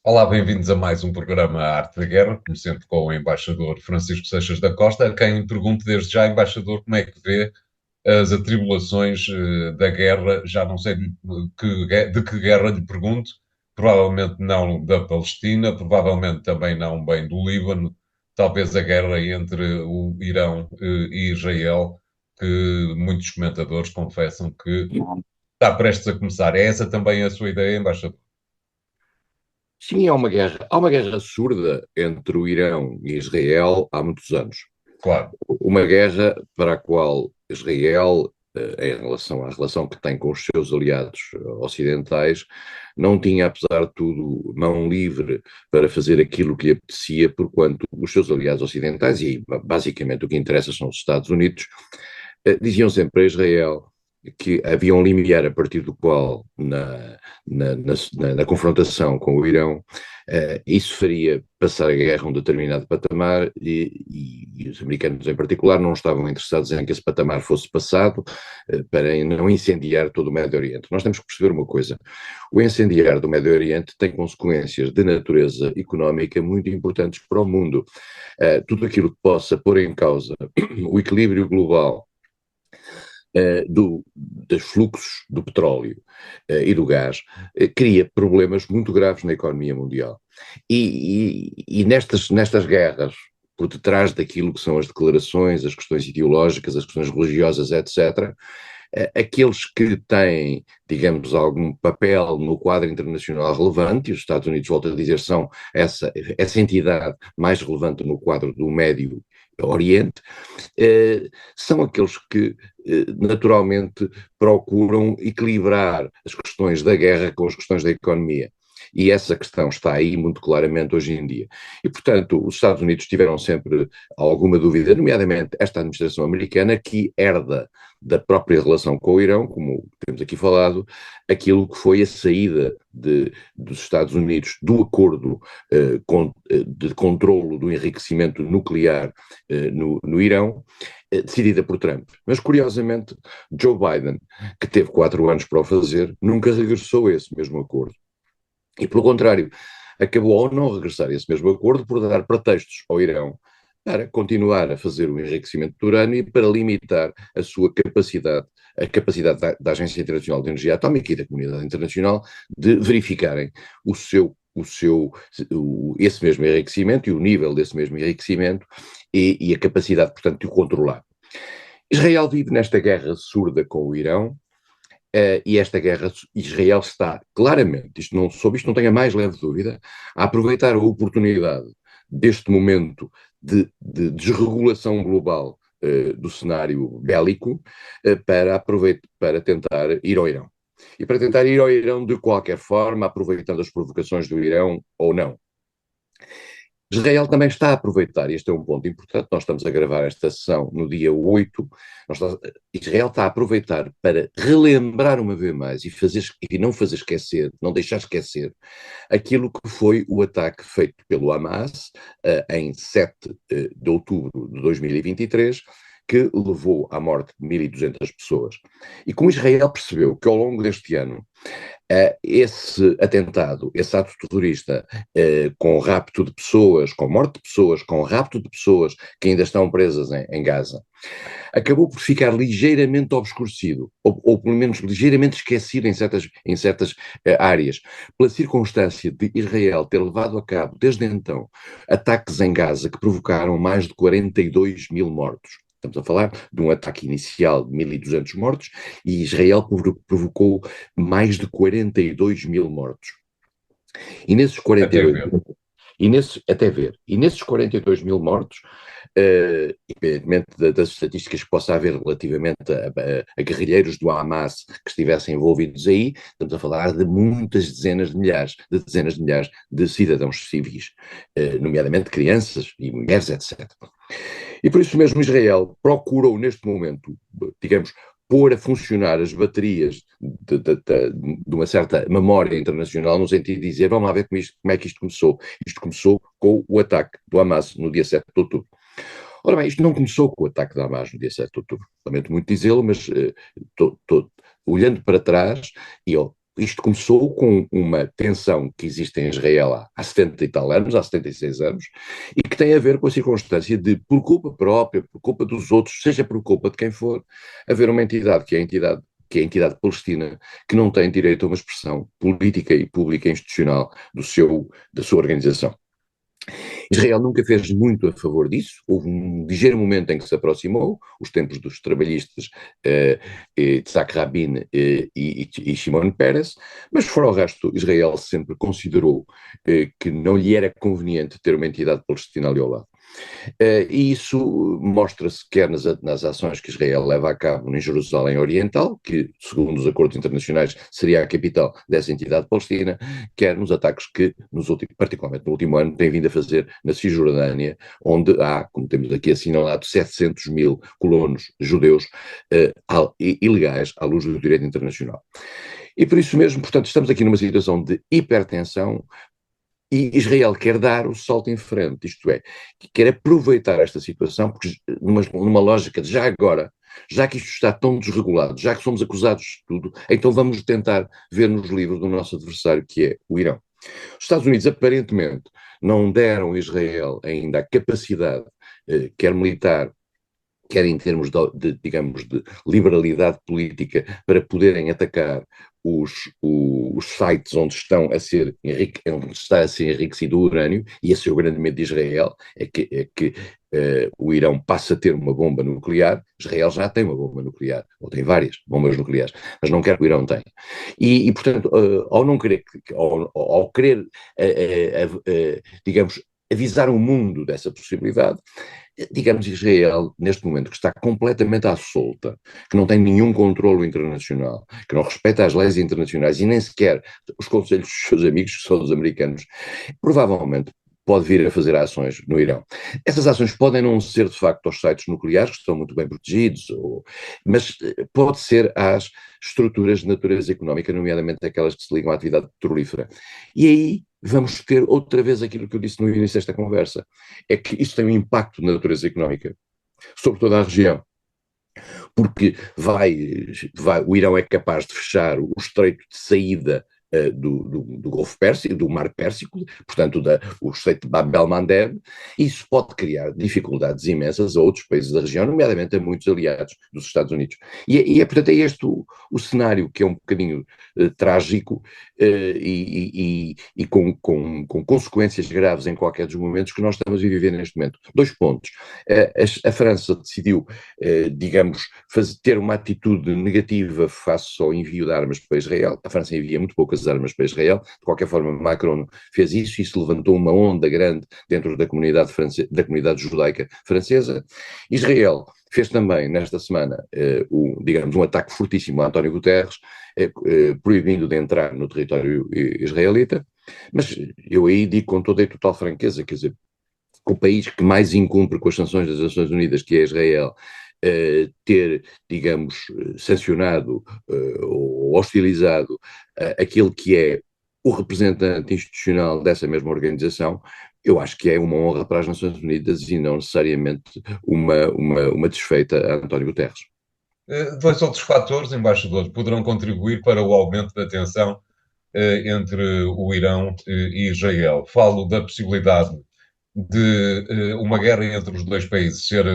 Olá, bem-vindos a mais um programa Arte da Guerra, como sempre com o embaixador Francisco Seixas da Costa, a quem pergunto desde já, embaixador, como é que vê as atribulações da guerra, já não sei de que guerra lhe pergunto, provavelmente não da Palestina, provavelmente também não bem do Líbano, talvez a guerra entre o Irão e Israel, que muitos comentadores confessam que está prestes a começar. É essa também a sua ideia, embaixador? Sim, há uma guerra surda entre o Irão e Israel há muitos anos. Claro. Uma guerra para a qual Israel, em relação à relação que tem com os seus aliados ocidentais, não tinha, apesar de tudo, mão livre para fazer aquilo que lhe apetecia, porquanto os seus aliados ocidentais, e basicamente o que interessa são os Estados Unidos, diziam sempre a Israel que havia um limiar a partir do qual, na confrontação com o Irão, isso faria passar a guerra a um determinado patamar e os americanos em particular não estavam interessados em que esse patamar fosse passado para não incendiar todo o Médio Oriente. Nós temos que perceber uma coisa, o incendiar do Médio Oriente tem consequências de natureza económica muito importantes para o mundo. Tudo aquilo que possa pôr em causa o equilíbrio global dos fluxos do petróleo e do gás, cria problemas muito graves na economia mundial. E nestas guerras, por detrás daquilo que são as declarações, as questões ideológicas, as questões religiosas, etc., aqueles que têm, digamos, algum papel no quadro internacional relevante, e os Estados Unidos, volto a dizer, são essa entidade mais relevante no quadro do Médio Oriente, são aqueles que naturalmente procuram equilibrar as questões da guerra com as questões da economia. E essa questão está aí muito claramente hoje em dia. E, portanto, os Estados Unidos tiveram sempre alguma dúvida, nomeadamente esta administração americana, que herda da própria relação com o Irão, como temos aqui falado, aquilo que foi a saída dos Estados Unidos do acordo de controlo do enriquecimento nuclear no Irão, decidida por Trump. Mas, curiosamente, Joe Biden, que teve 4 anos para o fazer, nunca regressou a esse mesmo acordo. E, pelo contrário, acabou ao não regressar a esse mesmo acordo por dar pretextos ao Irão para continuar a fazer o enriquecimento do urânio e para limitar a sua capacidade, a capacidade da Agência Internacional de Energia Atómica e da comunidade internacional de verificarem esse mesmo enriquecimento e o nível desse mesmo enriquecimento e a capacidade, portanto, de o controlar. Israel vive nesta guerra surda com o Irão, e esta guerra, Israel está claramente, sobre isto não tenha mais leve dúvida, a aproveitar a oportunidade deste momento de desregulação global do cenário bélico para tentar ir ao Irão. E para tentar ir ao Irão de qualquer forma, aproveitando as provocações do Irão ou não. Israel também está a aproveitar, e este é um ponto importante, nós estamos a gravar esta sessão no dia 8, Israel está a aproveitar para relembrar uma vez mais e não fazer esquecer, não deixar esquecer, aquilo que foi o ataque feito pelo Hamas em 7 de outubro de 2023, que levou à morte de 1.200 pessoas. E como Israel percebeu que ao longo deste ano esse atentado, esse ato terrorista, com rapto de pessoas, com morte de pessoas, com rapto de pessoas que ainda estão presas em Gaza, acabou por ficar ligeiramente obscurecido, ou pelo menos ligeiramente esquecido em certas áreas, pela circunstância de Israel ter levado a cabo, desde então, ataques em Gaza que provocaram mais de 42 mil mortos. Estamos a falar de um ataque inicial de 1.200 mortos e Israel provocou mais de 42 mil mortos. E nesses Até 42 ver. até ver, e nesses 42 mil mortos, independentemente das estatísticas que possa haver relativamente a guerrilheiros do Hamas que estivessem envolvidos aí, estamos a falar de muitas dezenas de milhares de cidadãos civis, nomeadamente crianças e mulheres, etc. E por isso mesmo Israel procurou neste momento, digamos, pôr a funcionar as baterias de uma certa memória internacional, no sentido de dizer, vamos lá ver como é que isto começou. Isto começou com o ataque do Hamas no dia 7 de outubro. Ora bem, isto não começou com o ataque da Hamas no dia 7 de outubro. Lamento muito dizê-lo, mas olhando para trás, e isto começou com uma tensão que existe em Israel há 70 e tal anos, há 76 anos, e que tem a ver com a circunstância de, por culpa própria, por culpa dos outros, seja por culpa de quem for, haver uma entidade que é a entidade palestina, que não tem direito a uma expressão política e pública institucional da sua organização. Israel nunca fez muito a favor disso, houve um ligeiro momento em que se aproximou, os tempos dos trabalhistas, Yitzhak Rabin e Shimon Peres, mas fora o resto, Israel sempre considerou que não lhe era conveniente ter uma entidade palestina ali ao lado. E isso mostra-se quer nas ações que Israel leva a cabo em Jerusalém Oriental, que, segundo os acordos internacionais, seria a capital dessa entidade palestina, quer nos ataques que, particularmente no último ano, tem vindo a fazer na Cisjordânia, onde há, como temos aqui assinalado, 700 mil colonos judeus ilegais à luz do direito internacional. E por isso mesmo, portanto, estamos aqui numa situação de hipertensão. E Israel quer dar o salto em frente, isto é, quer aproveitar esta situação, porque numa lógica de já agora, já que isto está tão desregulado, já que somos acusados de tudo, então vamos tentar ver nos livros do nosso adversário, que é o Irão. Os Estados Unidos, aparentemente, não deram a Israel ainda a capacidade, quer militar, quer em termos digamos, de liberalidade política, para poderem atacar os sites onde onde está a ser enriquecido o urânio, e esse é o grande medo de Israel, é que o Irão passa a ter uma bomba nuclear. Israel já tem uma bomba nuclear, ou tem várias bombas nucleares, mas não quer que o Irão tenha. E portanto, ao não querer, ao querer, digamos, avisar o mundo dessa possibilidade, digamos, Israel, neste momento, que está completamente à solta, que não tem nenhum controlo internacional, que não respeita as leis internacionais e nem sequer os conselhos dos seus amigos, que são os americanos, provavelmente pode vir a fazer ações no Irão. Essas ações podem não ser, de facto, aos sites nucleares, que estão muito bem protegidos, mas pode ser às estruturas de natureza económica, nomeadamente aquelas que se ligam à atividade petrolífera. E aí vamos ter outra vez aquilo que eu disse no início desta conversa, é que isso tem um impacto na natureza económica sobre toda a região, porque o Irão é capaz de fechar o estreito de saída do Golfo Pérsico, do Mar Pérsico, portanto o estreito de Bab el-Mandeb. Isso pode criar dificuldades imensas a outros países da região, nomeadamente a muitos aliados dos Estados Unidos. Portanto, é este o cenário que é um bocadinho trágico e com consequências graves em qualquer dos momentos que nós estamos a viver neste momento. 2 pontos. A França decidiu, digamos, ter uma atitude negativa face ao envio de armas para Israel. A França envia muito poucas armas para Israel. De qualquer forma, Macron fez isso e isso levantou uma onda grande dentro da comunidade judaica francesa. Israel fez também, nesta semana, digamos, um ataque fortíssimo a António Guterres, proibindo de entrar no território israelita. Mas eu aí digo com toda e total franqueza, quer dizer, o país que mais incumpre com as sanções das Nações Unidas, que é Israel, ter, digamos, sancionado ou hostilizado aquele que é o representante institucional dessa mesma organização, eu acho que é uma honra para as Nações Unidas e não necessariamente uma desfeita a António Guterres. 2 outros fatores, embaixador, poderão contribuir para o aumento da tensão entre o Irão e Israel. Falo da possibilidade de uma guerra entre os 2 países ser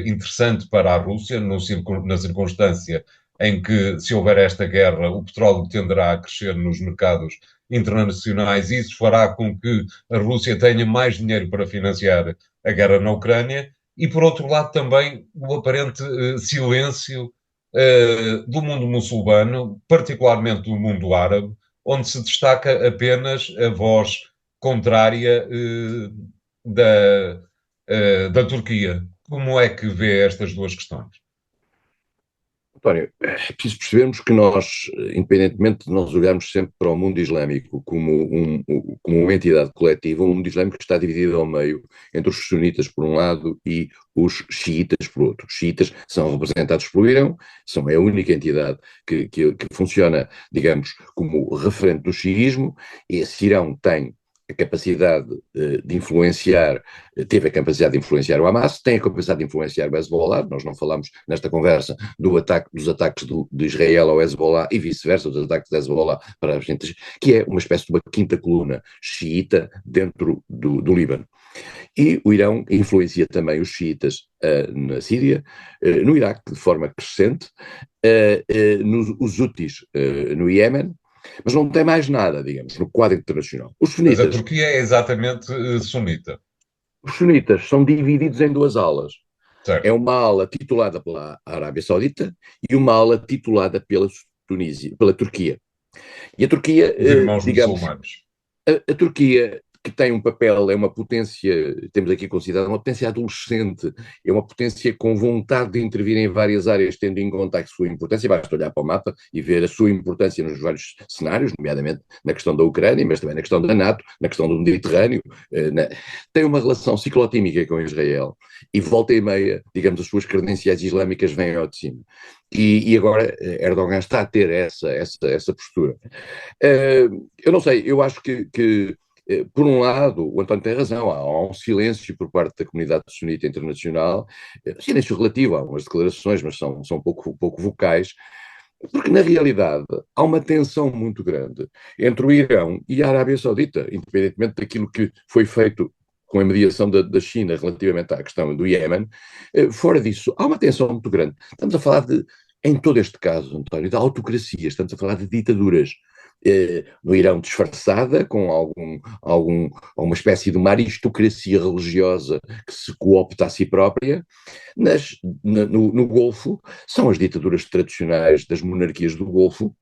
interessante para a Rússia, na circunstância em que, se houver esta guerra, o petróleo tenderá a crescer nos mercados internacionais e isso fará com que a Rússia tenha mais dinheiro para financiar a guerra na Ucrânia. E, por outro lado, também o aparente silêncio do mundo muçulmano, particularmente do mundo árabe, onde se destaca apenas a voz contrária da Turquia. Como é que vê estas 2 questões? António, é preciso percebermos que nós, independentemente de nós olharmos sempre para o mundo islâmico como uma entidade coletiva, o mundo islâmico está dividido ao meio entre os sunitas por um lado e os xiitas por outro. Os xiitas são representados pelo Irão, são a única entidade que funciona, digamos, como referente do xiismo, e esse Irão tem a capacidade de influenciar, teve a capacidade de influenciar o Hamas, tem a capacidade de influenciar o Hezbollah. Nós não falamos nesta conversa dos ataques de Israel ao Hezbollah e vice-versa, dos ataques de Hezbollah para as gente, que é uma espécie de uma quinta coluna xiita dentro do Líbano. E o Irão influencia também os xiitas na Síria, no Iraque de forma crescente, os Houthis no Iémen, mas não tem mais nada, digamos, no quadro internacional. Mas a Turquia é exatamente sunita, Os sunitas são divididos em duas alas. É certo? uma ala titulada pela Arábia Saudita e uma ala titulada pela Turquia. E a Turquia, Os irmãos digamos, muçulmanos. a Turquia, que tem um papel, é uma potência, temos aqui considerado uma potência adolescente, é uma potência com vontade de intervir em várias áreas, tendo em conta a sua importância. Basta olhar para o mapa e ver a sua importância nos vários cenários, nomeadamente na questão da Ucrânia, mas também na questão da NATO, na questão do Mediterrâneo. Tem uma relação ciclotímica com Israel e volta e meia, digamos, as suas credenciais islâmicas vêm ao de cima. E agora Erdogan está a ter essa postura. Eu não sei, eu acho que por um lado, o António tem razão, há um silêncio por parte da comunidade sunita internacional, silêncio relativo, há umas declarações, mas são pouco vocais, porque na realidade há uma tensão muito grande entre o Irão e a Arábia Saudita, independentemente daquilo que foi feito com a mediação da China relativamente à questão do Iémen. Fora disso, há uma tensão muito grande. Estamos a falar em todo este caso, António, de autocracias, estamos a falar de ditaduras. No Irão disfarçada, com alguma espécie de uma aristocracia religiosa que se coopta a si própria. No Golfo, são as ditaduras tradicionais das monarquias do Golfo,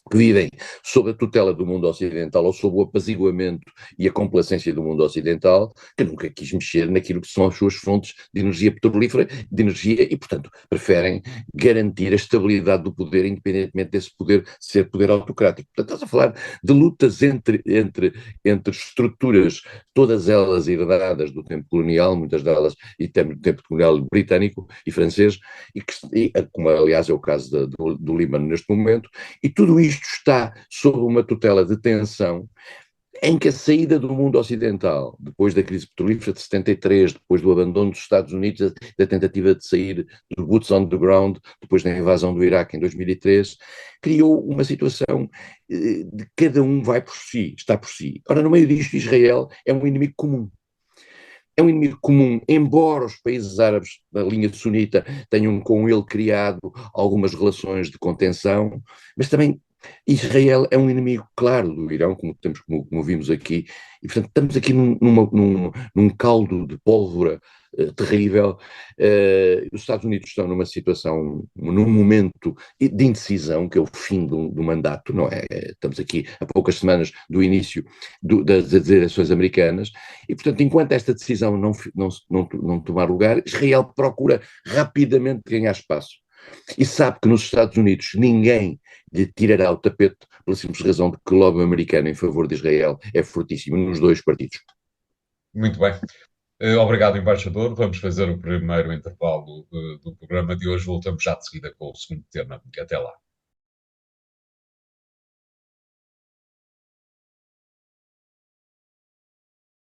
que vivem sob a tutela do mundo ocidental ou sob o apaziguamento e a complacência do mundo ocidental, que nunca quis mexer naquilo que são as suas fontes de energia petrolífera, de energia, e, portanto, preferem garantir a estabilidade do poder, independentemente desse poder ser poder autocrático. Portanto, estás a falar de lutas entre estruturas, todas elas herdadas do tempo colonial, muitas delas e do tempo colonial britânico e francês, como aliás é o caso do Líbano neste momento, e tudo isto está sob uma tutela de tensão em que a saída do mundo ocidental, depois da crise petrolífera de 73, depois do abandono dos Estados Unidos, da tentativa de sair do boots on the ground, depois da invasão do Iraque em 2003, criou uma situação de cada um vai por si, está por si. Ora, no meio disto, Israel é um inimigo comum. É um inimigo comum, embora os países árabes da linha sunita tenham com ele criado algumas relações de contenção, mas também Israel é um inimigo claro do Irão, como vimos aqui, e portanto estamos aqui num caldo de pólvora terrível. Os Estados Unidos estão numa situação, num momento de indecisão, que é o fim do mandato, não é? Estamos aqui a poucas semanas do início das eleições americanas, e portanto, enquanto esta decisão não tomar lugar, Israel procura rapidamente ganhar espaço. E sabe que nos Estados Unidos ninguém lhe tirará o tapete pela simples razão de que o lobby americano em favor de Israel é fortíssimo nos dois partidos. Muito bem. Obrigado, embaixador. Vamos fazer o primeiro intervalo do programa de hoje. Voltamos já de seguida com o segundo tema. Até lá.